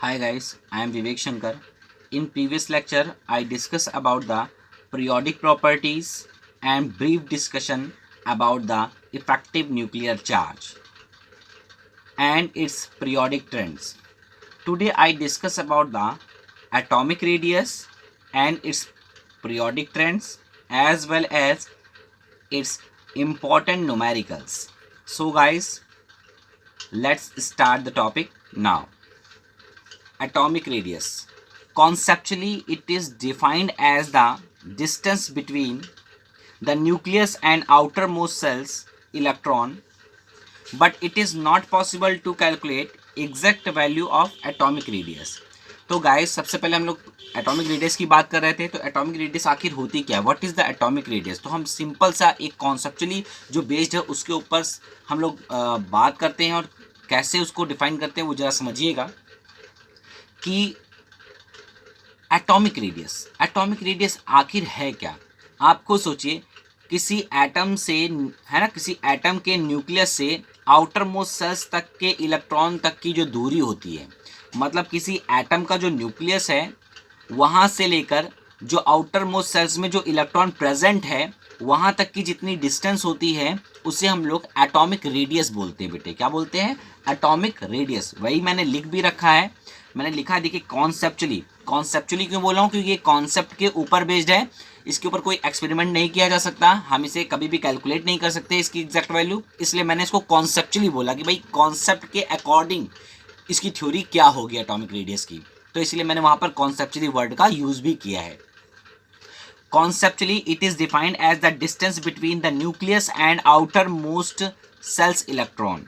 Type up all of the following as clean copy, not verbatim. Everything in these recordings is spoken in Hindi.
Hi guys, I am Vivek Shankar. In previous lecture, I discussed about the periodic properties and brief discussion about the effective nuclear charge and its periodic trends. Today I discuss about the atomic radius and its periodic trends as well as its important numericals. So guys, let's start the topic now. Atomic radius. Conceptually, it is defined as the distance between the nucleus and outermost cells electron, but it is not possible to calculate exact value of atomic radius. तो गाइस सबसे पहले हम लोग एटॉमिक रेडियस की बात कर रहे थे। तो एटॉमिक रेडियस आखिर होती क्या है, what is the atomic radius. तो हम सिंपल सा एक कॉन्सेप्चुअली जो बेस्ड है उसके ऊपर हम लोग बात करते हैं और कैसे उसको डिफाइन करते हैं वो जरा समझिएगा कि एटॉमिक रेडियस आखिर है क्या। आपको सोचिए किसी एटम से, है ना, किसी एटम के न्यूक्लियस से आउटर मोस्ट सेल्स तक के इलेक्ट्रॉन तक की जो दूरी होती है, मतलब किसी एटम का जो न्यूक्लियस है वहाँ से लेकर जो आउटर मोस्ट सेल्स में जो इलेक्ट्रॉन प्रेजेंट है वहाँ तक की जितनी डिस्टेंस होती है उसे हम लोग एटॉमिक रेडियस बोलते हैं। बेटे क्या बोलते हैं? Atomic radius. वही मैंने लिख भी रखा है, मैंने लिखा है, देखिए कॉन्सेप्चुअली क्यों बोल रहा हूँ, क्योंकि ये कॉन्सेप्ट के ऊपर बेस्ड है। इसके ऊपर कोई एक्सपेरिमेंट नहीं किया जा सकता, हम इसे कभी भी कैलकुलेट नहीं कर सकते इसकी एग्जैक्ट वैल्यू, इसलिए मैंने इसको कॉन्सेप्चुअली बोला कि भाई कॉन्सेप्ट के अकॉर्डिंग इसकी थ्योरी क्या होगी एटॉमिक रेडियस की। तो इसलिए मैंने वहां पर कॉन्सेप्चुअली वर्ड का यूज भी किया है। Conceptually, it is defined as the distance between the nucleus and outermost cells electron,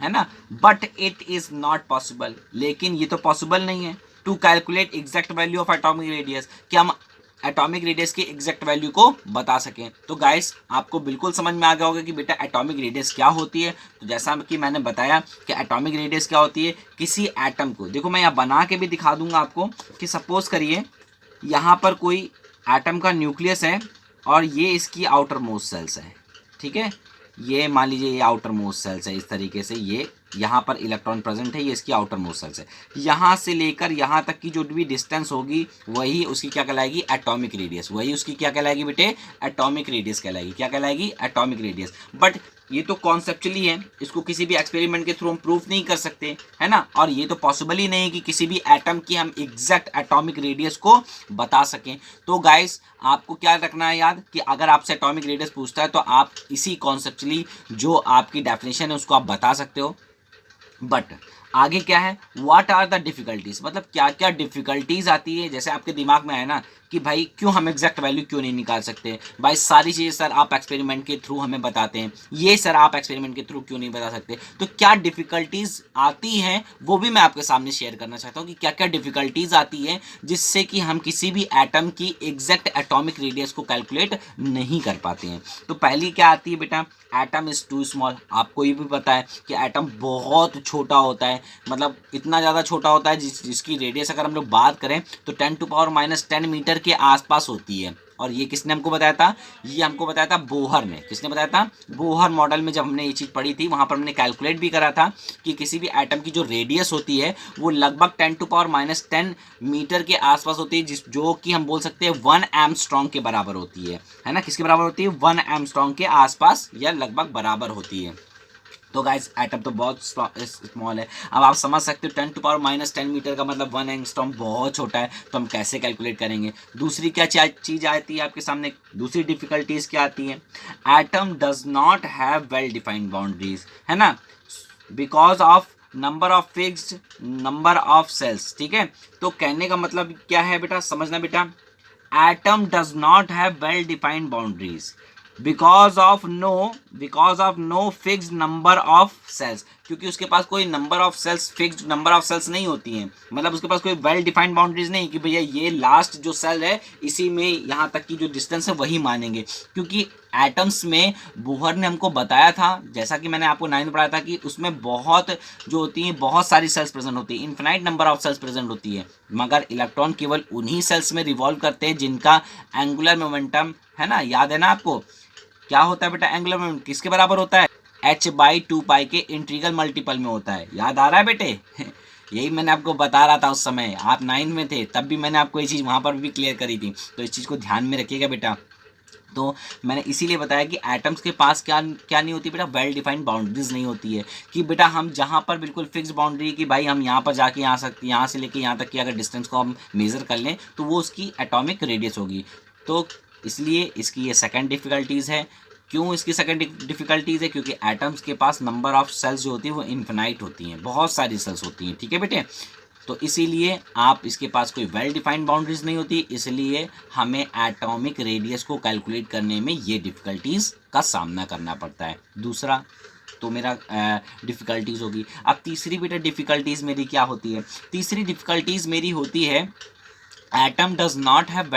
है ना। But it is not possible, लेकिन ये तो पॉसिबल नहीं है to calculate exact value of atomic radius, कि हम एटॉमिक रेडियस की एग्जैक्ट वैल्यू को बता सकें। तो गाइस आपको बिल्कुल समझ में आ गया होगा कि बेटा एटॉमिक रेडियस क्या होती है। तो जैसा कि मैंने बताया कि एटॉमिक रेडियस क्या होती है, किसी एटम को, देखो मैं यहाँ बना के भी दिखा दूंगा आपको कि सपोज करिए यहाँ पर कोई एटम का न्यूक्लियस है और ये इसकी आउटर मोस्ट सेल्स है, ठीक है। ये मान लीजिए ये आउटर मोस्ट सेल्स है, इस तरीके से ये यहाँ पर इलेक्ट्रॉन प्रेजेंट है, ये इसकी आउटर मोस्ट सेल्स है। यहाँ से लेकर यहाँ तक की जो भी डिस्टेंस होगी वही उसकी क्या कहलाएगी? Atomic radius. वही उसकी क्या कहलाएगी बेटे? एटॉमिक रेडियस कहलाएगी। क्या कहलाएगी? Atomic radius. बट ये तो कॉन्सेप्चुअली है, इसको किसी भी एक्सपेरिमेंट के थ्रू हम प्रूफ नहीं कर सकते, है ना। और ये तो पॉसिबल ही नहीं है कि किसी भी एटम की हम एग्जैक्ट एटॉमिक रेडियस को बता सकें। तो गाइस आपको क्या रखना है याद कि अगर आपसे एटॉमिक रेडियस पूछता है तो आप इसी कॉन्सेप्चुअली जो आपकी डेफिनेशन है उसको आप बता सकते हो। बट आगे क्या है, व्हाट आर द डिफिकल्टीज, मतलब क्या क्या डिफिकल्टीज आती है। जैसे आपके दिमाग में है ना कि भाई क्यों हम एग्जैक्ट वैल्यू क्यों नहीं निकाल सकते, भाई सारी चीज़ें सर आप एक्सपेरिमेंट के थ्रू हमें बताते हैं, ये सर आप एक्सपेरिमेंट के थ्रू क्यों नहीं बता सकते। तो क्या डिफिकल्टीज आती हैं वो भी मैं आपके सामने शेयर करना चाहता हूँ कि क्या क्या डिफिकल्टीज आती है जिससे कि हम किसी भी एटम की एग्जैक्ट एटॉमिक रेडियस को कैलकुलेट नहीं कर पाते हैं। तो पहली क्या आती है बेटा, एटम इज टू स्मॉल। आपको ये भी पता है कि एटम बहुत छोटा होता है, मतलब इतना ज़्यादा छोटा होता है जिसकी रेडियस अगर हम लोग बात करें तो 10⁻⁻10 मीटर के आसपास होती है। और ये किसने हमको बताया था? ये हमको बताया था बोहर ने। किसने बताया था? बोहर मॉडल में जब हमने ये चीज़ पढ़ी थी वहाँ पर हमने कैलकुलेट भी करा था कि किसी भी एटम की जो रेडियस होती है वो लगभग 10⁻⁻10 मीटर के आसपास होती है, जो कि हम बोल सकते हैं 1 एंगस्ट्रॉम के बराबर होती है ना। किसके बराबर होती है? 1 एंगस्ट्रॉम के आसपास या लगभग बराबर होती है। तो गाइस एटम तो बहुत स्मॉल है। अब आप समझ सकते हो 10⁻⁻10 मीटर का मतलब 1 एंगस्ट्रॉम बहुत छोटा है, तो हम कैसे कैलकुलेट करेंगे। दूसरी क्या चीज़ आती है आपके सामने, दूसरी डिफिकल्टीज क्या आती है, atom does not have well defined boundaries, है ना, because of number of fixed number of shells. ठीक है, तो कहने का मतलब क्या है बेटा, समझना बेटा, atom does not have well defined boundaries because of no fixed number of shells, क्योंकि उसके पास कोई number of shells, fixed number of shells नहीं होती हैं। मतलब उसके पास कोई वेल डिफाइंड बाउंड्रीज नहीं कि भैया ये लास्ट जो सेल है इसी में यहाँ तक की जो डिस्टेंस है वही मानेंगे। क्योंकि एटम्स में बोहर ने हमको बताया था, जैसा कि मैंने आपको 9 में पढ़ाया था, कि उसमें बहुत जो होती हैं, बहुत सारी सेल्स प्रेजेंट होती है, infinite number of cells present होती है, मगर इलेक्ट्रॉन केवल उन्हीं सेल्स में रिवॉल्व करते हैं जिनका एंगुलर मोमेंटम, है ना, याद है ना आपको, क्या होता है बेटा, एंगुलर मोमेंटम किसके बराबर होता है? h/2 पाई के इंटीग्रल मल्टीपल में होता है। याद आ रहा है बेटे? यही मैंने आपको बता रहा था उस समय, आप 9th में थे तब भी मैंने आपको ये चीज़ वहाँ पर भी क्लियर करी थी। तो इस चीज़ को ध्यान में रखिएगा बेटा। तो मैंने इसीलिए बताया कि एटम्स के पास क्या क्या नहीं होती बेटा, वेल डिफाइंड बाउंड्रीज नहीं होती है कि बेटा हम जहाँ पर बिल्कुल फिक्स बाउंड्री कि भाई हम यहाँ पर जाके यहाँ सकते, यहाँ से लेके यहाँ तक की अगर डिस्टेंस को हम मेज़र कर लें तो वो उसकी एटॉमिक रेडियस होगी। तो इसलिए इसकी ये सेकंड डिफ़िकल्टीज़ है। क्यों इसकी सेकंड डिफ़िकल्टीज़ है? क्योंकि एटम्स के पास नंबर ऑफ सेल्स जो होती है वो इन्फिनाइट होती हैं, बहुत सारी सेल्स होती हैं, ठीक है बेटे। तो इसीलिए आप इसके पास कोई वेल डिफाइंड बाउंड्रीज नहीं होती, इसलिए हमें एटॉमिक रेडियस को कैलकुलेट करने में ये डिफ़िकल्टीज़ का सामना करना पड़ता है। दूसरा तो मेरा डिफ़िकल्टीज़ होगी। अब तीसरी बेटा डिफ़िकल्टीज़ मेरी क्या होती है? तीसरी डिफ़िकल्टीज़ मेरी होती है atom does not have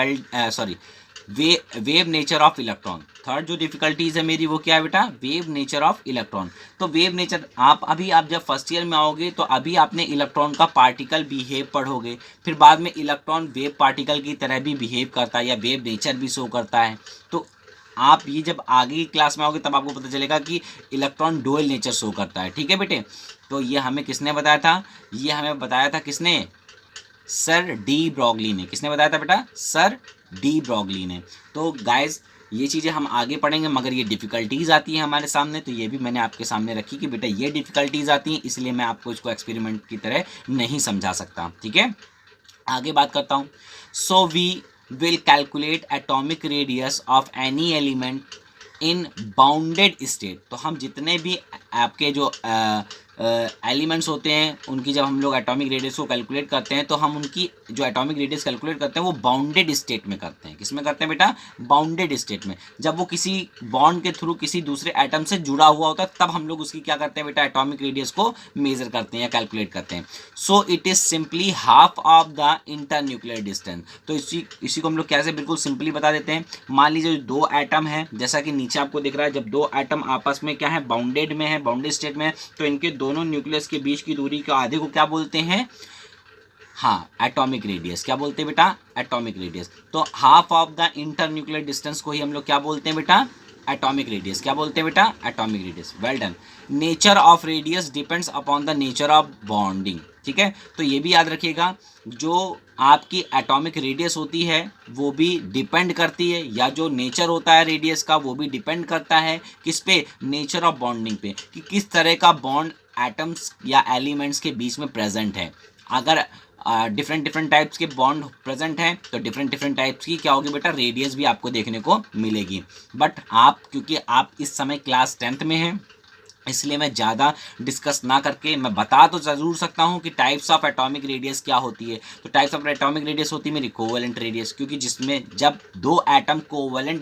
wave nature of electron. Third जो डिफिकल्टीज है मेरी वो क्या है बेटा? Wave nature of electron. तो वेव नेचर आप जब फर्स्ट ईयर में आओगे तो अभी आपने इलेक्ट्रॉन का पार्टिकल बिहेव पढ़ोगे, फिर बाद में इलेक्ट्रॉन वेव पार्टिकल की तरह भी बिहेव करता है या वेव नेचर भी शो करता है। तो आप ये जब आगे की क्लास में आओगे तब आपको पता चलेगा कि इलेक्ट्रॉन डुअल नेचर शो करता है, ठीक है बेटे। तो ये हमें किसने बताया था? ये हमें बताया था किसने? सर डी ब्रॉगली ने। किसने बताया था बेटा? सर डी ब्रॉगली ने। तो गाइस ये चीज़ें हम आगे पढ़ेंगे, मगर ये डिफ़िकल्टीज़ आती हैं हमारे सामने, तो ये भी मैंने आपके सामने रखी कि बेटा ये डिफ़िकल्टीज़ आती हैं, इसलिए मैं आपको इसको एक्सपेरिमेंट की तरह नहीं समझा सकता, ठीक है। आगे बात करता हूँ। So we will calculate atomic radius of any element in bounded state. तो हम जितने भी आपके जो एलिमेंट्स होते हैं उनकी जब हम लोग एटॉमिक रेडियस को कैलकुलेट करते हैं तो हम उनकी जो एटॉमिक रेडियस कैलकुलेट करते हैं वो बाउंडेड स्टेट में करते हैं। किस में करते हैं बेटा? बाउंडेड स्टेट में। जब वो किसी बॉन्ड के थ्रू किसी दूसरे एटम से जुड़ा हुआ होता है तब हम लोग उसकी क्या करते हैं बेटा? एटॉमिक रेडियस को मेजर करते हैं या कैलकुलेट करते हैं। So it is simply half of the internuclear distance. तो इसी को हम लोग कैसे बिल्कुल सिंपली बता देते हैं। मान लीजिए दो एटम है, जैसा कि नीचे आपको दिख रहा है, जब दो एटम आपस में क्या है? बाउंडेड में है, बाउंडेड स्टेट में है, तो इनके दोनों न्यूक्लियस के बीच की दूरी के आधे को क्या बोलते हैं? हाँ, एटॉमिक रेडियस। क्या बोलते हैं बेटा? Atomic radius. तो half of the internuclear distance को ही हम लोग क्या बोलते हैं बेटा? Atomic radius. क्या बोलते हैं बेटा? Atomic radius. Well done. Nature of radius depends upon the nature of bonding, ठीक है। तो ये भी याद रखिएगा, जो आपकी एटॉमिक रेडियस होती है वो भी डिपेंड करती है, या जो नेचर होता है रेडियस का वो भी डिपेंड करता है किस पे? नेचर ऑफ बॉन्डिंग पे, कि किस तरह का बॉन्ड एटम्स या एलिमेंट्स के बीच में प्रेजेंट है। अगर डिफरेंट टाइप्स के बॉन्ड प्रेजेंट हैं तो डिफरेंट टाइप्स की क्या होगी बेटा? रेडियस भी आपको देखने को मिलेगी। बट क्योंकि आप इस समय क्लास 10th में हैं, इसलिए मैं ज़्यादा डिस्कस ना करके मैं बता तो ज़रूर सकता हूँ कि टाइप्स ऑफ एटॉमिक रेडियस क्या होती है। तो टाइप्स ऑफ एटॉमिक रेडियस होती है मेरी कोवेलेंट रेडियस, क्योंकि जिसमें जब दो एटम कोवेलेंट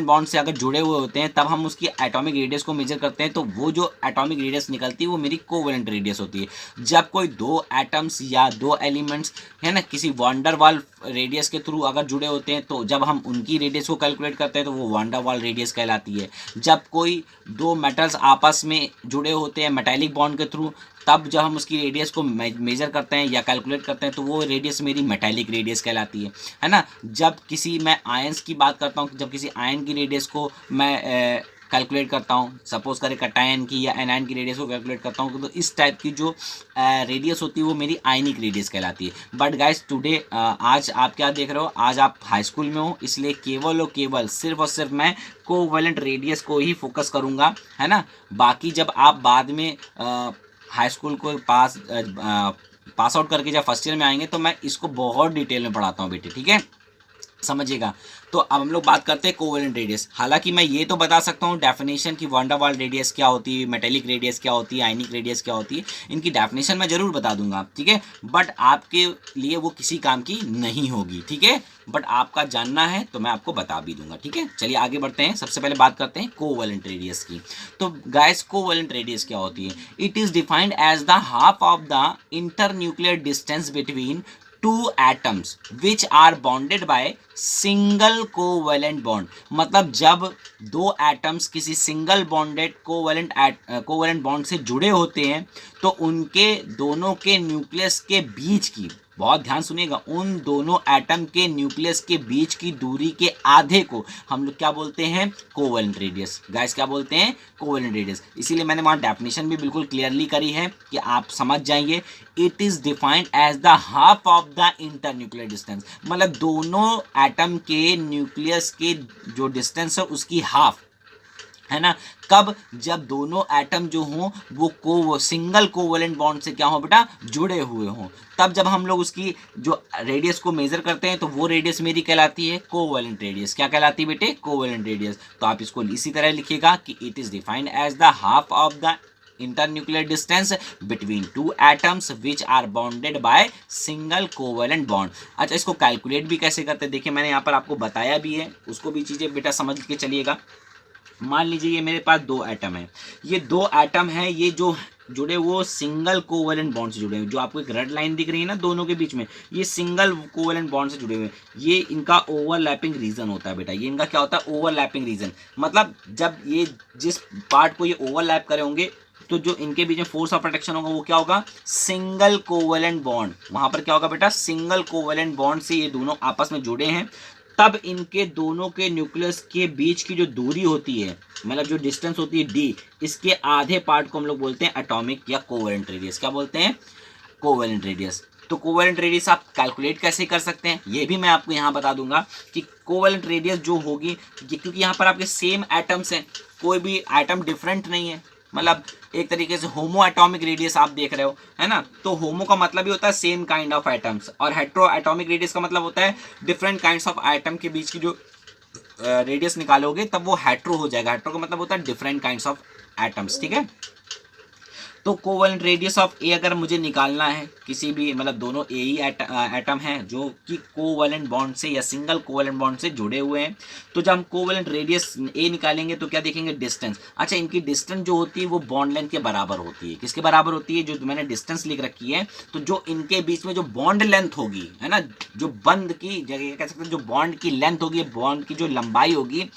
बॉन्ड से अगर जुड़े हुए होते हैं तब हम उसकी एटॉमिक रेडियस को मेजर करते हैं, तो वो जो एटॉमिक रेडियस निकलती है वो मेरी कोवेलेंट रेडियस होती है। जब कोई दो एटम्स या दो एलिमेंट्स है ना किसी वांडर वाल रेडियस के थ्रू अगर जुड़े होते हैं तो जब हम उनकी रेडियस को कैलकुलेट करते हैं तो वो वांडर वाल रेडियस कहलाती है। जब कोई दो मेटल्स आपस में जुड़े होते हैं मेटालिक बॉन्ड के थ्रू, तब जब हम उसकी रेडियस को मेजर करते हैं या कैलकुलेट करते हैं तो वो रेडियस मेरी मेटालिक रेडियस कहलाती है ना। जब किसी मैं आयंस की बात करता हूँ, जब किसी आयन की रेडियस को मैं कैलकुलेट करता हूँ, सपोज करें कटायन की या एनायन की रेडियस को कैलकुलेट करता हूँ, तो इस टाइप की जो रेडियस होती है वो मेरी आयनिक रेडियस कहलाती है। बट गाइस टुडे आज आप क्या देख रहे हो? आज आप हाई स्कूल में हो, इसलिए केवल और केवल सिर्फ और सिर्फ मैं कोवेलेंट रेडियस को ही फोकस करूँगा, है ना। बाकी जब आप बाद में हाई स्कूल को पास आउट करके जब फर्स्ट ईयर में आएंगे तो मैं इसको बहुत डिटेल में पढ़ाता हूँ बेटे, ठीक है, समझिएगा। तो अब हम लोग बात करते हैं कोवेलेंट रेडियस। हालांकि मैं ये तो बता सकता हूँ डेफिनेशन की वान डेर वाल्स रेडियस क्या होती है, मेटेलिक रेडियस क्या होती है, आयनिक रेडियस क्या होती है, इनकी डेफिनेशन मैं जरूर बता दूंगा, ठीक है। बट आपके लिए वो किसी काम की नहीं होगी, ठीक है। बट आपका जानना है तो मैं आपको बता भी दूंगा, ठीक है। चलिए आगे बढ़ते हैं। सबसे पहले बात करते हैं कोवेलेंट रेडियस की। तो गाइस कोवेलेंट रेडियस क्या होती है? It is defined as the half of the internuclear distance between two atoms which are bonded by single covalent bond. मतलब जब दो एटम्स किसी सिंगल बॉन्डेड कोवेलेंट बॉन्ड से जुड़े होते हैं तो उनके दोनों के न्यूक्लियस के बीच की बहुत ध्यान सुनिएगा, उन दोनों एटम के न्यूक्लियस के बीच की दूरी के आधे को हम लोग क्या बोलते हैं, कोवेलेंट रेडियस। गाइस क्या बोलते हैं, कोवेलेंट रेडियस। इसीलिए मैंने वहाँ डेफिनेशन भी बिल्कुल क्लियरली करी है कि आप समझ जाएंगे। It is defined as the half of the internuclear distance, मतलब दोनों एटम के न्यूक्लियस के जो डिस्टेंस है उसकी हाफ, है ना। कब, जब दोनों एटम जो हों वो सिंगल कोवेलेंट बॉन्ड से क्या हो बेटा, जुड़े हुए हों। तब जब हम लोग उसकी जो रेडियस को मेजर करते हैं तो वो रेडियस मेरी कहलाती है कोवेलेंट रेडियस। क्या कहलाती है बेटे, कोवेलेंट रेडियस। तो आप इसको इसी तरह लिखिएगा कि it is defined as the half of the internuclear distance between two atoms which are bonded by single covalent bond। अच्छा, इसको कैलकुलेट भी कैसे करते हैं, देखिए मैंने यहाँ पर आपको बताया भी है, उसको भी चीज़ें बेटा समझ के चलिएगा। मान लीजिए ये मेरे पास दो एटम है, ये दो एटम है, ये जो जुड़े वो सिंगल कोवेलेंट बॉन्ड से जुड़े हुए, जो आपको एक रेड लाइन दिख रही है ना दोनों के बीच में, ये सिंगल कोवेलेंट बॉन्ड से जुड़े हुए हैं। ये इनका ओवरलैपिंग रीजन होता है बेटा, ये इनका क्या होता है, ओवरलैपिंग रीजन। मतलब जब ये जिस पार्ट को ये ओवरलैप करे होंगे तो जो इनके बीच में फोर्स ऑफ अट्रैक्शन होगा वो क्या होगा, सिंगल कोवेलेंट बॉन्ड। वहां पर क्या होगा बेटा, सिंगल कोवेलेंट बॉन्ड से ये दोनों आपस में जुड़े हैं। तब इनके दोनों के न्यूक्लियस के बीच की जो दूरी होती है, मतलब जो डिस्टेंस होती है डी, इसके आधे पार्ट को हम लोग बोलते हैं एटॉमिक या कोवेलेंट रेडियस। क्या बोलते हैं, कोवेलेंट रेडियस। तो कोवेलेंट रेडियस आप कैलकुलेट कैसे कर सकते हैं, ये भी मैं आपको यहाँ बता दूंगा कि कोवेलेंट रेडियस जो होगी, क्योंकि यहाँ पर आपके सेम एटम्स हैं, कोई भी एटम डिफरेंट नहीं है, मतलब एक तरीके से होमो एटॉमिक रेडियस आप देख रहे हो, है ना। तो होमो का मतलब ही होता है सेम काइंड ऑफ एटम्स, और हेट्रो एटॉमिक रेडियस का मतलब होता है डिफरेंट काइंड्स ऑफ एटम के बीच की जो रेडियस निकालोगे तब वो हेट्रो हो जाएगा। हेट्रो का मतलब होता है डिफरेंट काइंड्स ऑफ एटम्स, ठीक है। तो कोवेलेंट रेडियस ऑफ ए अगर मुझे निकालना है, किसी भी मतलब दोनों ए ही एटम हैं जो कि कोवेलेंट बॉन्ड से या सिंगल कोवेलेंट बॉन्ड से जुड़े हुए हैं, तो जब हम कोवेलेंट रेडियस ए निकालेंगे तो क्या देखेंगे, डिस्टेंस। अच्छा, इनकी डिस्टेंस जो होती है वो बॉन्ड लेंथ के बराबर होती है। किसके बराबर होती है, जो मैंने डिस्टेंस लिख रखी है, तो जो इनके बीच में जो बॉन्ड लेंथ होगी, है ना, जो बंद की जगह कह सकते हैं, जो बॉन्ड की लेंथ होगी, बॉन्ड की जो लंबाई होगी,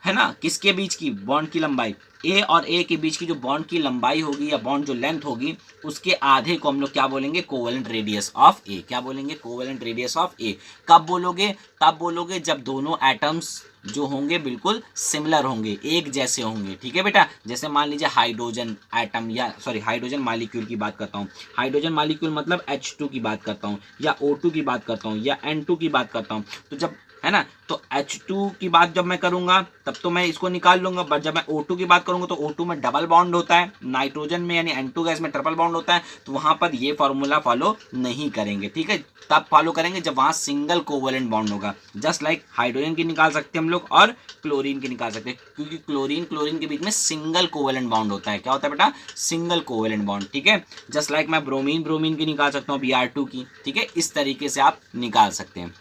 है ना, किसके बीच की, बॉन्ड की लंबाई, ए और ए के बीच की जो बॉन्ड की लंबाई होगी या बॉन्ड जो लेंथ होगी, उसके आधे को हम लोग क्या बोलेंगे, कोवेलेंट रेडियस ऑफ ए। क्या बोलेंगे, कोवेलेंट रेडियस ऑफ ए। कब बोलोगे, तब बोलोगे जब दोनों एटम्स जो होंगे बिल्कुल सिमिलर होंगे, एक जैसे होंगे, ठीक है बेटा। जैसे मान लीजिए हाइड्रोजन एटम, या सॉरी हाइड्रोजन मालिक्यूल की बात करता हूँ, हाइड्रोजन मालिक्यूल मतलब H2 की बात करता हूँ, या O2 की बात करता हूँ, या N2 की बात करता हूँ। तो जब, है ना, तो H2 की बात जब मैं करूंगा तब तो मैं इसको निकाल लूंगा, बट जब मैं O2 की बात करूंगा तो O2 में डबल बॉन्ड होता है, नाइट्रोजन में यानी N2 गैस में ट्रिपल बॉन्ड होता है, तो वहां पर ये फॉर्मूला फॉलो नहीं करेंगे, ठीक है। तब फॉलो करेंगे जब वहां सिंगल कोवेलेंट बॉन्ड होगा। जस्ट लाइक हाइड्रोजन की निकाल सकते हैं हम लोग और क्लोरीन की निकाल सकते हैं, क्योंकि क्लोरीन के बीच में सिंगल कोवेलेंट बॉन्ड होता है। क्या होता है बेटा, सिंगल कोवेलेंट बॉन्ड, ठीक है। जस्ट लाइक मैं ब्रोमीन की निकाल सकता हूँ, Br2 की, ठीक है। इस तरीके से आप निकाल सकते हैं।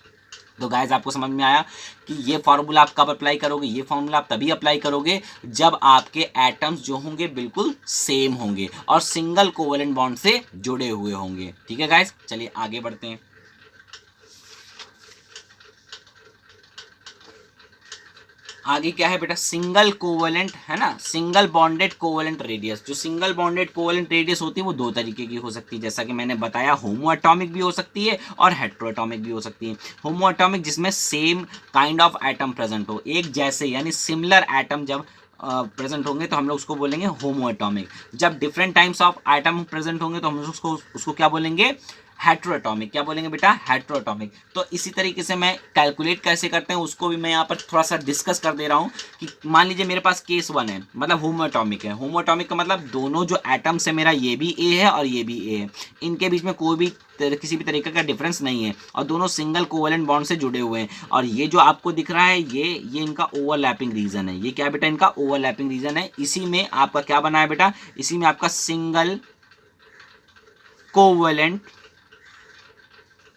तो गाइस आपको समझ में आया कि ये फार्मूला आप कब अप्लाई करोगे, ये फार्मूला आप तभी अप्लाई करोगे जब आपके एटम्स जो होंगे बिल्कुल सेम होंगे और सिंगल कोवेलेंट बॉन्ड से जुड़े हुए होंगे, ठीक है गाइस। चलिए आगे बढ़ते हैं। आगे क्या है बेटा, सिंगल कोवेलेंट, है ना, सिंगल बॉन्डेड कोवेलेंट रेडियस। जो सिंगल बॉन्डेड कोवेलेंट रेडियस होती है वो दो तरीके की हो सकती है, जैसा कि मैंने बताया, होमो एटॉमिक भी हो सकती है और हेट्रो एटॉमिक भी हो सकती है। होमो एटॉमिक जिसमें same kind of atom present हो, एक जैसे यानी सिमिलर एटम जब प्रेजेंट होंगे तो हम लोग उसको बोलेंगे होमो एटॉमिक। जब different types of atom present होंगे तो हम लोग उसको क्या बोलेंगे, हेट्रोएटॉमिक। क्या बोलेंगे बेटा, हेट्रोएटॉमिक। तो इसी तरीके से मैं कैलकुलेट कैसे करते हैं उसको भी मैं यहाँ पर थोड़ा सा डिस्कस कर दे रहा हूँ कि मान लीजिए मेरे पास केस 1 है, मतलब होमोएटॉमिक है। होमोएटॉमिक का मतलब दोनों जो एटम्स है मेरा, ये भी ए है और ये भी ए है, इनके बीच में कोई भी किसी भी तरीके का डिफरेंस नहीं है और दोनों सिंगल कोवेलेंट बॉन्ड से जुड़े हुए हैं। और ये जो आपको दिख रहा है ये इनका ओवरलैपिंग रीजन है। ये क्या बेटा, इनका ओवरलैपिंग रीजन है। इसी में आपका क्या बना है बेटा, इसी में आपका सिंगल कोवेलेंट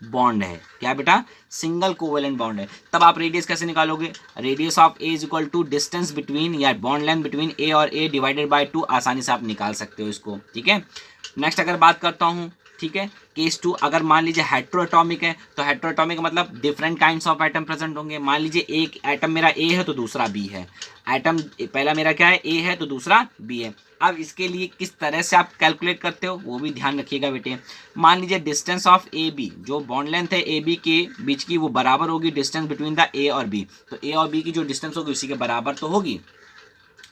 बॉन्ड है। क्या बेटा, सिंगल कोवेलेंट बॉन्ड है। तब आप रेडियस कैसे निकालोगे, radius of A is equal to distance between या बॉन्ड लेंथ बिटवीन ए और ए डिवाइडेड बाय 2। आसानी से आप निकाल सकते हो इसको, ठीक है। नेक्स्ट अगर बात करता हूँ, ठीक है, केस 2, अगर मान लीजिए हेट्रोएटॉमिक है तो हेट्रोएटॉमिक मतलब different kinds of atom present होंगे। मान लीजिए एक एटम मेरा ए है तो दूसरा बी है, एटम पहला मेरा क्या है, ए है तो दूसरा बी है। अब इसके लिए किस तरह से आप कैलकुलेट करते हो वो भी ध्यान रखिएगा बेटे। मान लीजिए डिस्टेंस ऑफ ए बी, जो बॉन्ड लेंथ है ए बी के बीच की, वो बराबर होगी डिस्टेंस बिटवीन द ए और बी। तो ए और बी की जो डिस्टेंस होगी उसी के बराबर तो होगी।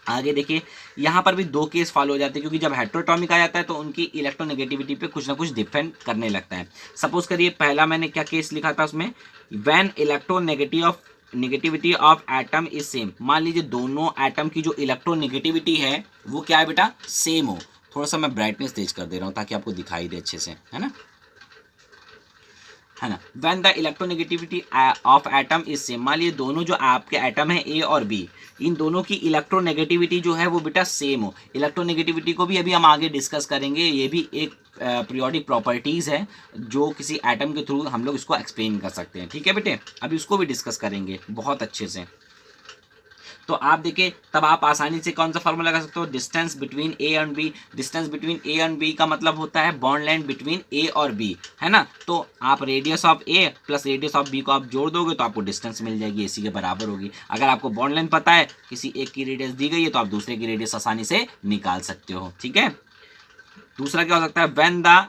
आगे देखिए, यहाँ पर भी दो केस फॉलो हो जाते हैं, क्योंकि जब हेट्रोटॉमिक आ जाता है तो उनकी इलेक्ट्रोनेगेटिविटी पे कुछ ना कुछ डिपेंड करने लगता है। सपोज करिए पहला मैंने क्या केस लिखा था उसमें, when electronegativity of atom is same. मान लीजिए दोनों एटम की जो इलेक्ट्रोनेगेटिविटी है वो क्या है बेटा, सेम हो। थोड़ा सा मैं ब्राइटनेस तेज कर दे रहा हूँ ताकि आपको दिखाई दे अच्छे से, है ना, है ना। When the electronegativity of atom is same, मान लीजिए दोनों जो आपके एटम है ए और बी, इन दोनों की इलेक्ट्रोनेगेटिविटी जो है वो बेटा सेम हो। इलेक्ट्रोनेगेटिविटी को भी अभी हम आगे डिस्कस करेंगे, ये भी एक पीरियोडिक प्रॉपर्टीज है जो किसी एटम के थ्रू हम लोग इसको एक्सप्लेन कर सकते हैं। ठीक है बेटे, अभी उसको भी डिस्कस करेंगे बहुत अच्छे से। तो आप देखिए तब आप आसानी से कौन सा फॉर्मूला लगा सकते हो, distance between A and B. Distance between A and B का मतलब होता है बॉन्ड लेंथ बिटवीन ए और बी, है ना। तो आप radius of A plus radius of B को आप जोड़ दोगे तो आपको डिस्टेंस मिल जाएगी, इसी के बराबर होगी। अगर आपको बॉन्ड लेंथ पता है, किसी एक की रेडियस दी गई है, तो आप दूसरे की रेडियस आसानी से निकाल सकते हो। ठीक है, दूसरा क्या हो सकता है, when the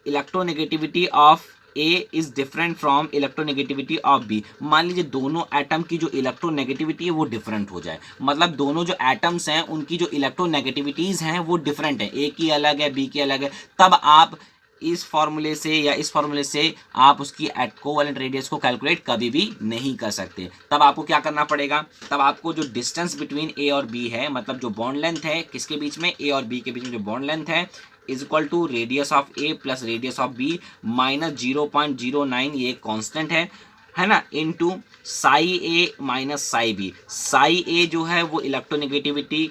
electronegativity of A is different from electronegativity of B. मान लीजिए दोनों एटम की जो इलेक्ट्रोनेगेटिविटी है वो डिफरेंट हो जाए, मतलब दोनों जो एटम्स हैं उनकी जो इलेक्ट्रोनेगेटिविटीज हैं वो डिफरेंट है, ए की अलग है बी की अलग है। तब आप इस फॉर्मूले से या इस फॉर्मूले से आप उसकी कोवेलेंट रेडियस को कैलकुलेट कभी भी नहीं कर सकते। तब आपको क्या करना पड़ेगा, तब आपको जो डिस्टेंस बिटवीन ए और बी है, मतलब जो बॉन्ड लेंथ है किसके बीच में, ए और बी के बीच में जो बॉन्ड लेंथ है, is equal to radius of A plus radius of B minus 0.09, ये कांस्टेंट है ना, into psi A minus psi B. Psi A जो है वो इलेक्ट्रोनेगेटिविटी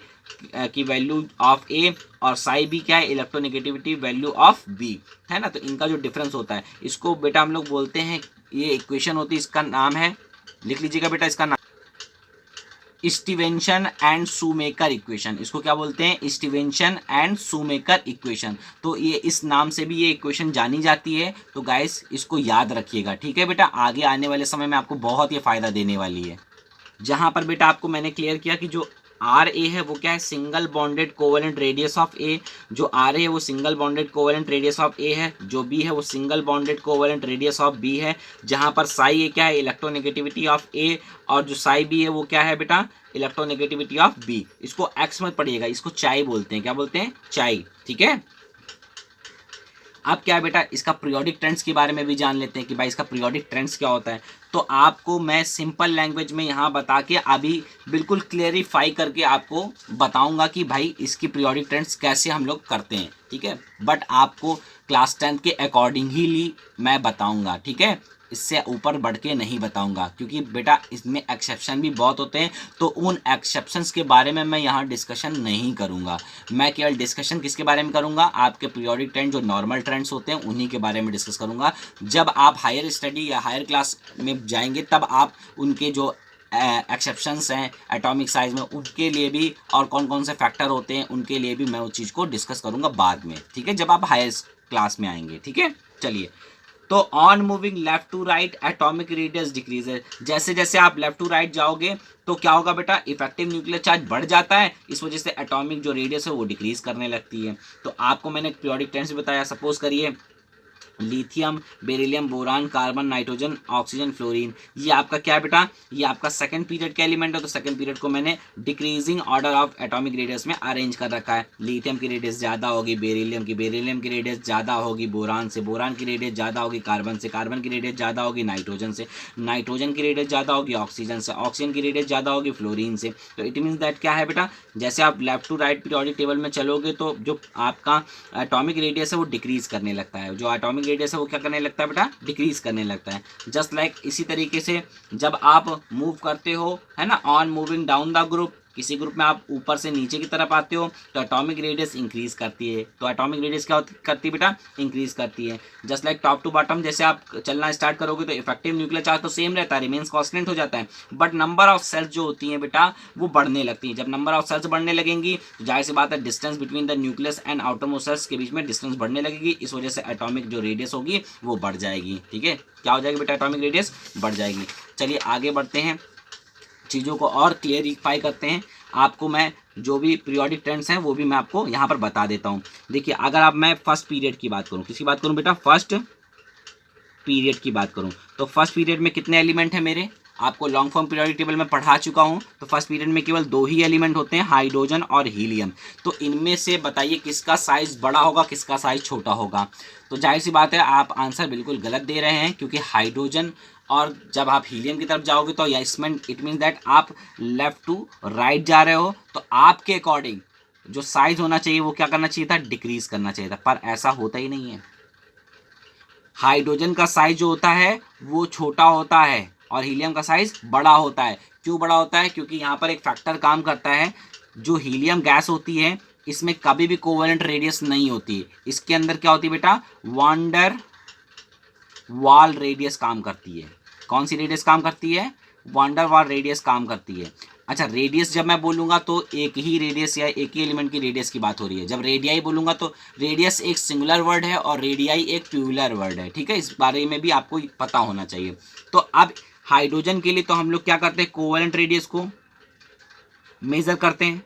की वैल्यू ऑफ ए, और साई बी क्या है, इलेक्ट्रोनेगेटिविटी वैल्यू ऑफ बी, है ना। तो इनका जो डिफरेंस होता है इसको बेटा हम लोग बोलते हैं, ये इक्वेशन होती है, इसका नाम है, लिख लीजिएगा बेटा इसका नाम, स्टीवेंसन एंड शूमेकर इक्वेशन। इसको क्या बोलते हैं, स्टीवेंसन एंड शूमेकर इक्वेशन। तो ये इस नाम से भी ये इक्वेशन जानी जाती है। तो गाइस इसको याद रखिएगा, ठीक है बेटा, आगे आने वाले समय में आपको बहुत ही फायदा देने वाली है। जहां पर बेटा आपको मैंने क्लियर किया कि जो आर ए है वो क्या है, single bonded covalent radius of A. जो आर ए है वो single bonded covalent radius of A है, जो बी है वो single bonded covalent radius of B है। जहां पर साई ए क्या है, इलेक्ट्रोनेगेटिविटी ऑफ ए, और जो साई बी है वो क्या है बेटा, इलेक्ट्रोनेगेटिविटी ऑफ बी। इसको एक्स मत पढ़िएगा, इसको चाई बोलते हैं, क्या बोलते हैं, चाई। ठीक है, अब क्या है बेटा, इसका पीरियोडिक ट्रेंड्स के बारे में भी जान लेते हैं कि भाई इसका पीरियोडिक ट्रेंड्स क्या होता है। तो आपको मैं सिंपल लैंग्वेज में यहाँ बता के अभी बिल्कुल क्लेरिफाई करके आपको बताऊंगा कि भाई इसकी पीरियोडिक ट्रेंड्स कैसे हम लोग करते हैं। ठीक है, बट आपको क्लास 10 के अकॉर्डिंग ही मैं बताऊंगा। ठीक है, इससे ऊपर बढ़ के नहीं बताऊंगा, क्योंकि बेटा इसमें एक्सेप्शन भी बहुत होते हैं। तो उन एक्सेप्शंस के बारे में मैं यहाँ डिस्कशन नहीं करूँगा। मैं केवल डिस्कशन किसके बारे में करूँगा, आपके पीरियोडिक ट्रेंड जो नॉर्मल ट्रेंड्स होते हैं उन्हीं के बारे में डिस्कस करूँगा। जब आप हायर स्टडी या हायर क्लास में जाएंगे तब आप उनके जो एक्सेप्शंस हैं एटॉमिक साइज में उनके लिए भी, और कौन कौन से फैक्टर होते हैं उनके लिए भी मैं उस चीज़ को डिस्कस करूँगा बाद में। ठीक है, जब आप हायर क्लास में आएंगे। ठीक है, चलिए, तो on moving left to right atomic radius decreases. जैसे जैसे आप लेफ्ट टू राइट जाओगे तो क्या होगा बेटा, इफेक्टिव न्यूक्लियर चार्ज बढ़ जाता है, इस वजह से एटॉमिक जो रेडियस है वो डिक्रीज करने लगती है। तो आपको मैंने पीरियोडिक ट्रेंड्स बताया, सपोज करिए lithium, beryllium, boron, carbon, nitrogen, oxygen, fluorine, ये आपका क्या है बेटा, ये आपका सेकंड पीरियड का एलिमेंट है। तो सेकंड पीरियड को मैंने decreasing order of atomic radius में अरेंज कर रखा है। लिथियम की रेडियस ज़्यादा होगी बेरिलियम की रेडियस ज़्यादा होगी बोरान से, बोरान की रेडियस ज़्यादा होगी कार्बन से, कार्बन की रेडियस ज़्यादा होगी नाइट्रोजन से, नाइट्रोजन की रेडियस ज़्यादा होगी ऑक्सीजन से, ऑक्सीजन की रेडियस ज़्यादा होगी फ्लोरीन से। तो इट मीन्स दैट क्या है बेटा, जैसे आप left to right periodic table में चलोगे तो जो आपका एटॉमिक रेडियस है वो डिक्रीज करने लगता है, जो एटॉमिक रेडियस है वो क्या करने लगता है बेटा, डिक्रीज करने लगता है। जस्ट लाइक इसी तरीके से जब आप मूव करते हो, है ना, on moving down the group, किसी ग्रुप में आप ऊपर से नीचे की तरफ आते हो तो एटॉमिक रेडियस इंक्रीज करती है। तो एटॉमिक रेडियस क्या करती है बेटा, इंक्रीज करती है। Just like top to bottom जैसे आप चलना स्टार्ट करोगे तो इफेक्टिव न्यूक्लियर चार्ज तो सेम रहता है, रिमेन्स कांस्टेंट हो जाता है, बट नंबर ऑफ सेल्स जो होती हैं बेटा वो बढ़ने लगती हैं। जब नंबर ऑफ सेल्स बढ़ने लगेंगी तो जाहिर सी बात है distance between the nucleus and outermost shells के बीच में डिस्टेंस बढ़ने लगेगी, इस वजह से एटॉमिक जो रेडियस होगी वो बढ़ जाएगी। ठीक है, क्या हो जाएगी बेटा, एटॉमिक रेडियस बढ़ जाएगी। चलिए आगे बढ़ते हैं, चीज़ों को और क्लियरिफाई करते हैं। आपको मैं जो भी पीरियोडिक ट्रेंड्स हैं वो भी मैं आपको यहाँ पर बता देता हूँ। देखिए अगर आप मैं फर्स्ट पीरियड की बात करूँ, किसकी बात करूँ बेटा, फर्स्ट पीरियड की बात करूं तो फर्स्ट पीरियड में कितने एलिमेंट हैं मेरे, आपको लॉन्ग फॉर्म पीरियोडिक टेबल में पढ़ा चुका हूं। तो फर्स्ट पीरियड में केवल 2 ही एलिमेंट होते हैं, हाइड्रोजन और हीलियम। तो इनमें से बताइए किसका साइज बड़ा होगा, किसका साइज छोटा होगा। तो जाहिर सी बात है आप आंसर बिल्कुल गलत दे रहे हैं, क्योंकि हाइड्रोजन और जब आप हीलियम की तरफ जाओगे तो या इसमें इट मीन्स दैट आप लेफ्ट टू राइट जा रहे हो। तो आपके अकॉर्डिंग जो साइज होना चाहिए वो क्या करना चाहिए था, डिक्रीज करना चाहिए था, पर ऐसा होता ही नहीं है। हाइड्रोजन का साइज जो होता है वो छोटा होता है और हीलियम का साइज बड़ा होता है। क्यों बड़ा होता है, क्योंकि यहाँ पर एक फैक्टर काम करता है। जो हीलियम गैस होती है इसमें कभी भी कोवेलेंट रेडियस नहीं होती, इसके अंदर क्या होती है बेटा, वांडर वाल रेडियस काम करती है। कौन सी रेडियस काम करती है, वांडर वाल रेडियस काम करती है। अच्छा रेडियस जब मैं बोलूंगा तो एक ही रेडियस या एक ही एलिमेंट की रेडियस की बात हो रही है। जब रेडियाई बोलूंगा तो रेडियस एक सिंगुलर वर्ड है और रेडियाई एक प्लूरल वर्ड है, ठीक है, इस बारे में भी आपको पता होना चाहिए। तो अब हाइड्रोजन के लिए तो हम लोग क्या करते हैं, कोवेलेंट रेडियस को मेजर करते हैं।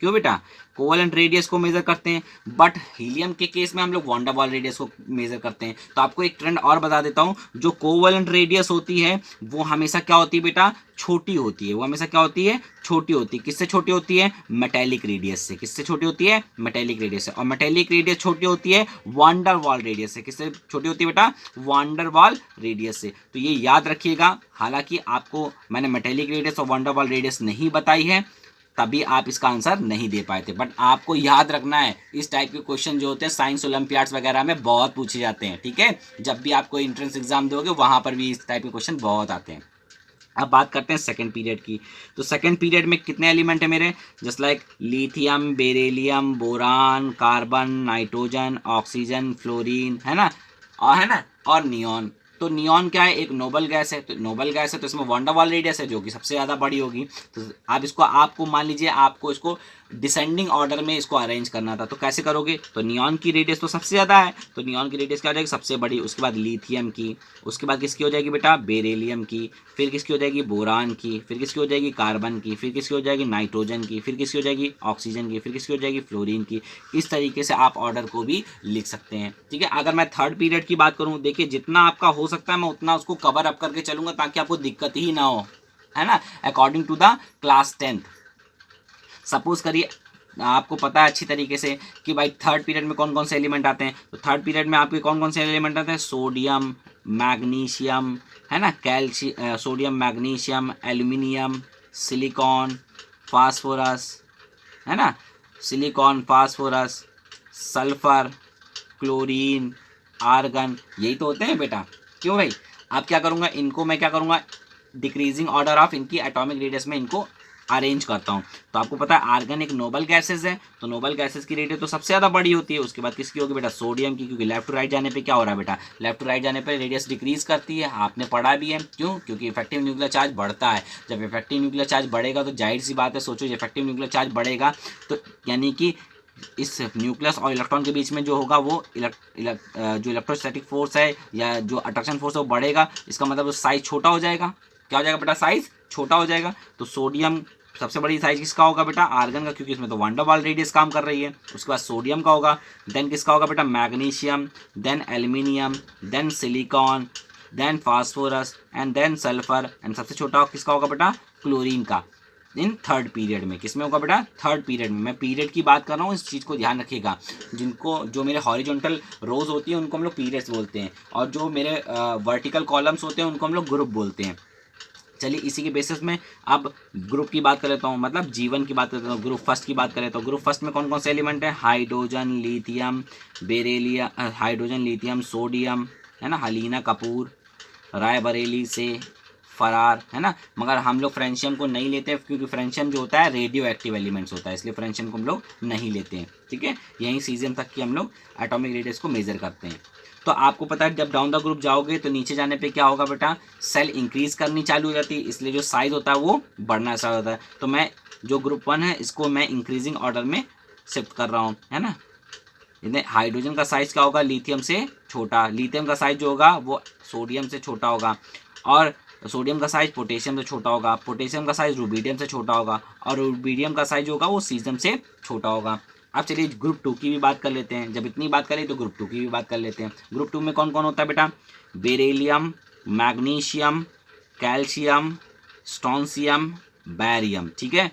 क्यों बेटा, कोवेलेंट रेडियस को मेजर करते हैं, बट हीलियम के केस में हम लोग वान डेर वाल रेडियस को मेजर करते हैं। तो आपको एक ट्रेंड और बता देता हूं, जो कोवेलेंट रेडियस होती है वो हमेशा क्या होती है बेटा, छोटी होती है। वो हमेशा क्या होती है, छोटी होती है। किससे छोटी होती है, मेटेलिक रेडियस से। किससे छोटी होती है, मेटेलिक रेडियस से। और मेटेलिक रेडियस छोटी होती है वान डेर वाल रेडियस से। किससे छोटी होती है बेटा, वान डेर वाल रेडियस से। तो ये याद रखिएगा। हालांकि आपको मैंने मेटेलिक रेडियस और वान डेर वाल रेडियस नहीं बताई है, तभी आप इसका आंसर नहीं दे पाए थे। बट आपको याद रखना है, इस टाइप के क्वेश्चन जो होते हैं साइंस ओलंपियाड्स वगैरह में बहुत पूछे जाते हैं, ठीक है। जब भी आप कोई एंट्रेंस एग्जाम दोगे वहां पर भी इस टाइप के क्वेश्चन बहुत आते हैं। अब बात करते हैं सेकंड पीरियड की। तो सेकंड पीरियड में कितने एलिमेंट है मेरे, just like lithium, beryllium, boron, carbon, nitrogen, oxygen, fluorine, है ना, और नियॉन। तो नियॉन क्या है, एक नोबल गैस है। तो नोबल गैस है तो इसमें वान डेर वाल रेडियस है जो कि सबसे ज़्यादा बड़ी होगी। तो आप इसको, आपको मान लीजिए आपको इसको डिसेंडिंग ऑर्डर में इसको अरेंज करना था, तो कैसे करोगे, तो नियॉन की रेडियस तो सबसे ज़्यादा है, तो नियॉन की रेडियस क्या हो जाएगी, सबसे बड़ी। उसके बाद लिथियम की, उसके बाद किसकी हो जाएगी बेटा, बेरिलियम की, फिर किसकी हो जाएगी, बोरान की, फिर किसकी हो जाएगी, कार्बन की, फिर किसकी हो जाएगी, नाइट्रोजन की, फिर किसकी हो जाएगी, ऑक्सीजन की, फिर किसकी हो जाएगी, फ्लोरीन की। इस तरीके से आप ऑर्डर को भी लिख सकते हैं, ठीक है। अगर मैं थर्ड पीरियड की बात करूं, देखिए जितना आपका हो सकता है मैं उतना उसको कवर अप करके चलूंगा ताकि आपको दिक्कत ही ना हो, है ना, according to the class 10th। Suppose करिए आपको पता है अच्छी तरीके से कि भाई थर्ड पीरियड में कौन कौन से एलिमेंट आते हैं। तो थर्ड पीरियड में आपके कौन कौन से एलिमेंट आते हैं, सोडियम, मैग्नीशियम, है ना, sodium, magnesium, aluminium, silicon, phosphorus, है ना, silicon, phosphorus, sulphur, chlorine, argon, यही तो होते हैं बेटा। क्यों भाई, अब क्या करूँगा, इनको मैं क्या करूँगा, डिक्रीजिंग ऑर्डर ऑफ इनकी एटॉमिक रेडियस में इनको अरेंज करता हूँ। तो आपको पता है आर्गन एक नोबल गैसेस है, तो नोबल गैसेस की रेडियस तो सबसे ज़्यादा बड़ी होती है। उसके बाद किसकी होगी बेटा, सोडियम की, क्योंकि लेफ्ट टू राइट जाने पे क्या हो रहा है बेटा, लेफ्ट टू राइट जाने पे रेडियस डिक्रीज करती है, आपने पढ़ा भी है। क्यों, क्योंकि इफेक्टिव न्यूक्लियर चार्ज बढ़ता है। जब इफेक्टिव न्यूक्लियर चार्ज बढ़ेगा तो जाहिर सी बात है, सोचो इफेक्टिव न्यूक्लियर चार्ज बढ़ेगा तो यानी कि इस न्यूक्लियस और इलेक्ट्रॉन के बीच में जो होगा वो जो इलेक्ट्रोस्टैटिक फोर्स है या जो अट्रैक्शन फोर्स है वो बढ़ेगा। इसका मतलब साइज छोटा हो जाएगा। क्या हो जाएगा बेटा, साइज छोटा हो जाएगा। तो सोडियम सबसे बड़ी साइज किसका होगा बेटा, आर्गन का, क्योंकि इसमें तो वान डेर वाल रेडियस काम कर रही है। उसके बाद सोडियम का होगा, देन किसका होगा बेटा, magnesium, then aluminium, then silicon, then phosphorus and then sulphur, and सबसे छोटा किसका होगा बेटा, क्लोरीन का। इन थर्ड पीरियड में किसमें होगा बेटा, थर्ड पीरियड में। मैं पीरियड की बात कर रहा हूँ, इस चीज़ को ध्यान रखिएगा। जो मेरे हॉरिजॉन्टल रोज होती है उनको हम लोग पीरियड्स बोलते हैं, और जो मेरे वर्टिकल कॉलम्स होते हैं उनको हम लोग ग्रुप बोलते हैं। चलिए इसी के बेसिस में अब ग्रुप की बात कर लेता हूँ, मतलब जीवन की बात करता हूँ। ग्रुप फर्स्ट की बात करें तो ग्रुप फर्स्ट में कौन कौन से एलिमेंट है, hydrogen, lithium, beryllium, hydrogen, lithium, sodium, है ना, हलीना कपूर, रायबरेली से फरार, है ना। मगर हम लोग फ्रेंशियम को नहीं लेते क्योंकि फ्रेंशियम जो होता है रेडियो एक्टिव एलिमेंट्स होता है, इसलिए फ्रेंशियम को हम लोग नहीं लेते हैं, ठीक है। यहीं सीजियम तक की हम लोग एटॉमिक रेडियस को मेजर करते हैं। तो आपको पता है जब डाउन द ग्रुप जाओगे तो नीचे जाने पे क्या होगा बेटा, सेल इंक्रीज करनी चालू हो जाती है, इसलिए जो साइज होता है वो बढ़ना चालू होता है। तो मैं जो ग्रुप 1 है इसको मैं इंक्रीजिंग ऑर्डर में शिफ्ट कर रहा हूँ, है ना। हाइड्रोजन का साइज क्या होगा, लिथियम से छोटा। लिथियम का साइज जो होगा वो सोडियम से छोटा होगा। और तो सोडियम का साइज पोटेशियम से छोटा होगा, पोटेशियम का साइज रुबीडियम से छोटा होगा, और रुबीडियम का साइज होगा वो सीजियम से छोटा होगा। अब चलिए ग्रुप 2 की भी बात कर लेते हैं। जब इतनी बात करें तो ग्रुप 2 की भी बात कर लेते हैं। ग्रुप 2 में कौन कौन होता है बेटा? Beryllium, magnesium, calcium, strontium, barium, ठीक है।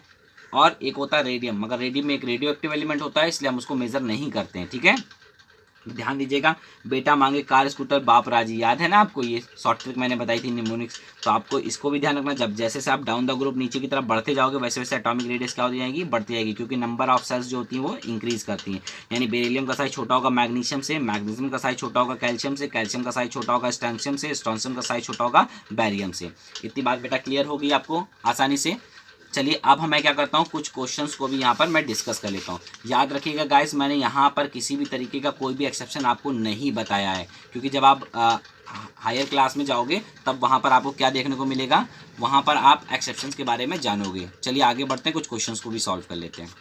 और एक होता है रेडियम, मगर रेडियम में एक रेडियो एक्टिव एलिमेंट होता है, इसलिए हम उसको मेजर नहीं करते हैं, ठीक है। ध्यान दीजिएगा। बेटा मांगे कार स्कूटर बाप राजी, याद है ना आपको? ये शॉर्ट ट्रिक मैंने बताई थी निमोनिक्स। तो आपको इसको भी ध्यान रखना, जब जैसे से आप डाउन द ग्रुप नीचे की तरफ बढ़ते जाओगे वैसे वैसे एटॉमिक रेडियस क्या हो जाएगी? बढ़ती जाएगी, क्योंकि नंबर ऑफ सेल्स जो होती हैं वो इंक्रीज करती हैं। यानी बेरिलियम का साइज छोटा होगा मैग्नीशियम से, मैग्नीशियम का साइज छोटा होगा कैल्शियम से, कैल्शियम का साइज छोटा होगा स्ट्रोंशियम से, स्ट्रोंशियम का साइज छोटा होगा बैरियम से। इतनी बात बेटा क्लियर होगी आपको आसानी से। चलिए अब मैं क्या करता हूँ, कुछ क्वेश्चंस को भी यहाँ पर मैं डिस्कस कर लेता हूँ। याद रखिएगा गाइस, मैंने यहाँ पर किसी भी तरीके का कोई भी एक्सेप्शन आपको नहीं बताया है, क्योंकि जब आप हायर क्लास में जाओगे तब वहाँ पर आपको क्या देखने को मिलेगा, वहाँ पर आप एक्सेप्शंस के बारे में जानोगे। चलिए आगे बढ़ते हैं, कुछ क्वेश्चंस को भी सॉल्व कर लेते हैं।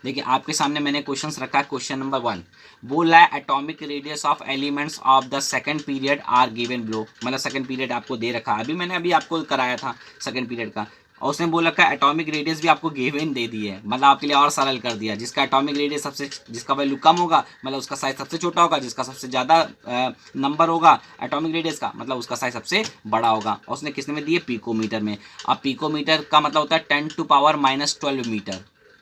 देखिए आपके सामने मैंने क्वेश्चंस रखा है। क्वेश्चन नंबर 1 बोला है atomic radius of elements of the second period are given below. मतलब सेकंड पीरियड आपको दे रखा है, मैंने आपको कराया था सेकंड पीरियड का, और उसने बोल रखा है एटॉमिक रेडियस भी आपको गिवन दे दी है, मतलब आपके लिए और सरल कर दिया। जिसका एटॉमिक रेडियस जिसका वैल्यू कम होगा मतलब उसका साइज सबसे छोटा होगा, जिसका सबसे ज़्यादा नंबर होगा एटॉमिक रेडियस का मतलब उसका साइज सबसे बड़ा होगा। और उसने किसने में दिए? पिकोमीटर में। अब पिकोमीटर का मतलब होता है 10⁻⁻12 मीटर।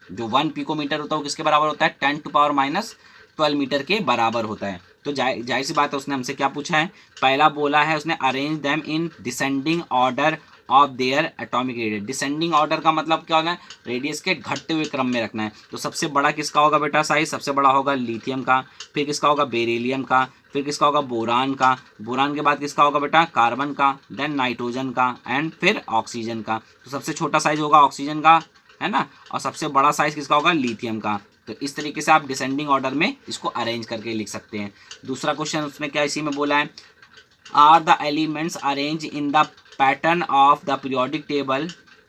जो 1 पिकोमीटर होता है वो किसके बराबर होता है? 10⁻12 मीटर के बराबर होता है। तो जाहिर सी बात है, उसने हमसे क्या पूछा है? पहला बोला है उसने arrange them in descending order of their atomic radius. Descending order का मतलब क्या होगा? रेडियस के घटते हुए क्रम में रखना है। तो सबसे बड़ा किसका होगा बेटा साइज? सबसे बड़ा होगा लिथियम का, फिर किसका होगा? बेरिलियम का, फिर किसका होगा? बोरान का, बोरान के बाद किसका होगा बेटा? कार्बन का, देन नाइट्रोजन का, एंड फिर ऑक्सीजन का। तो सबसे छोटा साइज होगा ऑक्सीजन का, है ना, और सबसे बड़ा साइज किसका होगा? लिथियम का। तो इस तरीके से आप डिसेंडिंग ऑर्डर में इसको अरेंज करके लिख सकते हैं। दूसरा क्वेश्चन उसने क्या इसी में बोला है? Are the elements arranged in the pattern of the periodic table,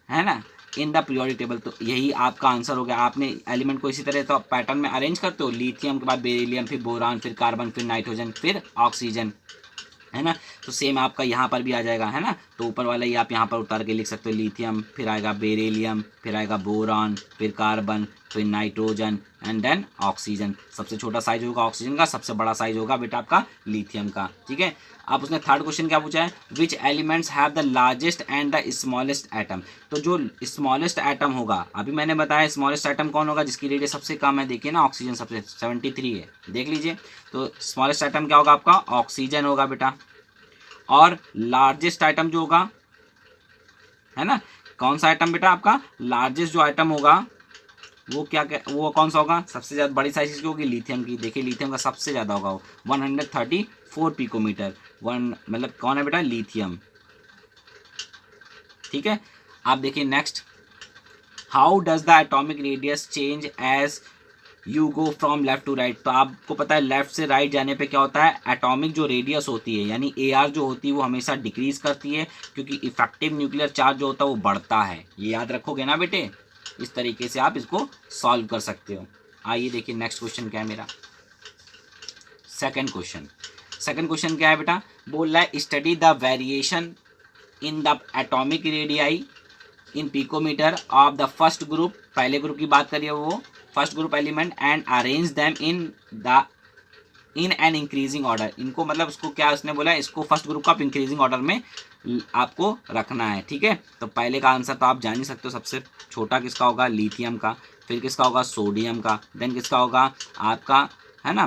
है ना, इन द पीरियोडिक टेबल। तो यही आपका आंसर हो गया। आपने एलिमेंट को इसी तरह तो पैटर्न में अरेंज करते हो, लिथियम के बाद बेरिलियम, फिर बोरान, फिर कार्बन, फिर नाइट्रोजन, फिर ऑक्सीजन, है ना। तो सेम आपका यहाँ पर भी आ जाएगा, है ना। तो ऊपर वाला ही आप यहाँ पर उतार के लिख सकते हो, लिथियम, फिर आएगा बेरिलियम, फिर आएगा बोरान, फिर कार्बन, फिर नाइट्रोजन, एंड देन ऑक्सीजन। सबसे छोटा साइज होगा ऑक्सीजन का, सबसे बड़ा साइज होगा बेटा आपका लिथियम का, ठीक है। अब उसने थर्ड क्वेश्चन क्या पूछा है? विच elements have the largest and the smallest atom. तो जो स्मॉलेस्ट एटम होगा, अभी मैंने बताया स्मॉलेस्ट एटम कौन होगा? जिसकी रेडियस सबसे कम है, देखिए ना, ऑक्सीजन सबसे 73 है, देख लीजिए। तो स्मॉलेस्ट एटम क्या होगा आपका? ऑक्सीजन होगा बेटा। और लार्जेस्ट आइटम जो होगा, है ना, कौन सा आइटम बेटा आपका? लार्जेस्ट जो आइटम होगा वो वो कौन सा होगा? सबसे ज़्यादा बड़ी साइज किसकी होगी? लिथियम की। देखिए लिथियम का सबसे ज़्यादा होगा वो 134 पिकोमीटर। मतलब कौन है बेटा? लिथियम, ठीक है। आप देखिए next, how does the atomic radius change as you go from left to right. तो आपको पता है लेफ्ट से राइट जाने पे क्या होता है? एटॉमिक जो रेडियस होती है यानी AR जो होती है वो हमेशा डिक्रीज करती है, क्योंकि इफेक्टिव न्यूक्लियर चार्ज जो होता है वो बढ़ता है। ये याद रखोगे ना बेटे। इस तरीके से आप इसको सॉल्व कर सकते हो। आइए देखिए नेक्स्ट क्वेश्चन क्या है मेरा। सेकंड क्वेश्चन क्या है बेटा? बोल रहा है study the variation in the atomic radii in picometre of the first group. पहले ग्रुप की बात करिए, वो first group element, and arrange them in an increasing order. इनको मतलब उसको क्या उसने बोला, इसको फर्स्ट ग्रुप का इंक्रीजिंग ऑर्डर में आपको रखना है, ठीक है। तो पहले का आंसर तो आप जान ही सकते हो, सबसे छोटा किसका होगा? लिथियम का, फिर किसका होगा? सोडियम का, देन किसका होगा आपका, है ना,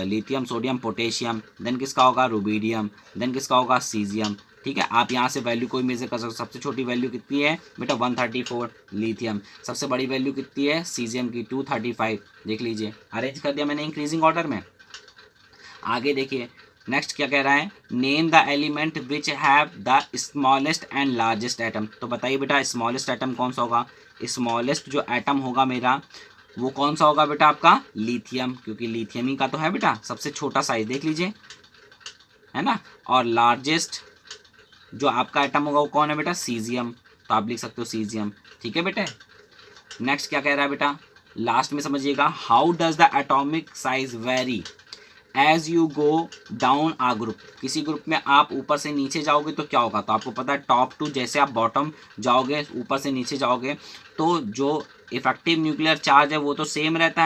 लिथियम, सोडियम, पोटेशियम, देन किसका होगा? रुबीडियम, देन किसका होगा? सीजियम, ठीक है। आप यहाँ से वैल्यू कोई मेजर कर सकते हो। सबसे छोटी वैल्यू कितनी है बेटा? 134 लिथियम। सबसे बड़ी वैल्यू कितनी है सीजियम की? 235। देख लीजिए, अरेंज कर दिया मैंने इंक्रीजिंग ऑर्डर में। आगे देखिए नेक्स्ट क्या कह रहा है? Name the element which have the smallest and largest atom. तो बताइए बेटा स्मॉलेस्ट एटम कौन सा होगा? स्मॉलेस्ट जो एटम होगा मेरा वो कौन सा होगा बेटा आपका? लिथियम, क्योंकि लिथियम ही का तो है बेटा सबसे छोटा साइज, देख लीजिए, है ना। और लार्जेस्ट जो आपका एटम होगा वो कौन है बेटा? सीजियम। तो आप लिख सकते हो सीजियम, ठीक है बेटे। नेक्स्ट क्या कह रहा है बेटा? लास्ट में समझिएगा, how does the atomic size vary as you go down a group, किसी ग्रुप में आप ऊपर से नीचे जाओगे तो क्या होगा, तो आपको पता है टॉप टू जैसे आप बॉटम जाओगे, ऊपर से नीचे जाओगे, तो जो इफेक्टिव न्यूक्लियर चार्ज है वो तो सेम रहता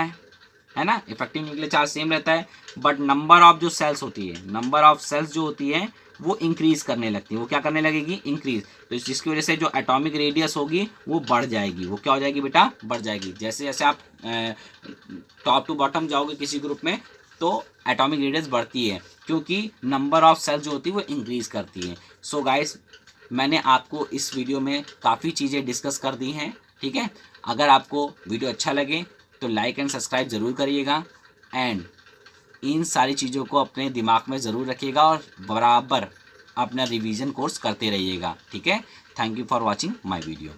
है ना, इफेक्टिव न्यूक्लियर चार्ज सेम रहता है, बट नंबर ऑफ जो सेल्स होती है, नंबर ऑफ सेल्स जो होती है वो इंक्रीज करने लगती है, वो क्या करने लगेगी, इंक्रीज, तो जिसकी वजह से जो एटॉमिक रेडियस होगी वो बढ़ जाएगी, वो क्या हो जाएगी बेटा, बढ़ जाएगी। जैसे जैसे आप टॉप टू बॉटम जाओगे किसी ग्रुप में तो एटॉमिक रेडियस बढ़ती है, क्योंकि नंबर ऑफ सेल्स जो होती है वो इंक्रीज करती है। सो गाइस, मैंने आपको इस वीडियो में काफ़ी चीज़ें डिस्कस कर दी हैं, ठीक है। अगर आपको वीडियो अच्छा लगे तो लाइक एंड सब्सक्राइब ज़रूर करिएगा, एंड इन सारी चीज़ों को अपने दिमाग में ज़रूर रखिएगा और बराबर अपना रिवीजन कोर्स करते रहिएगा, ठीक है। Thank you for watching my video.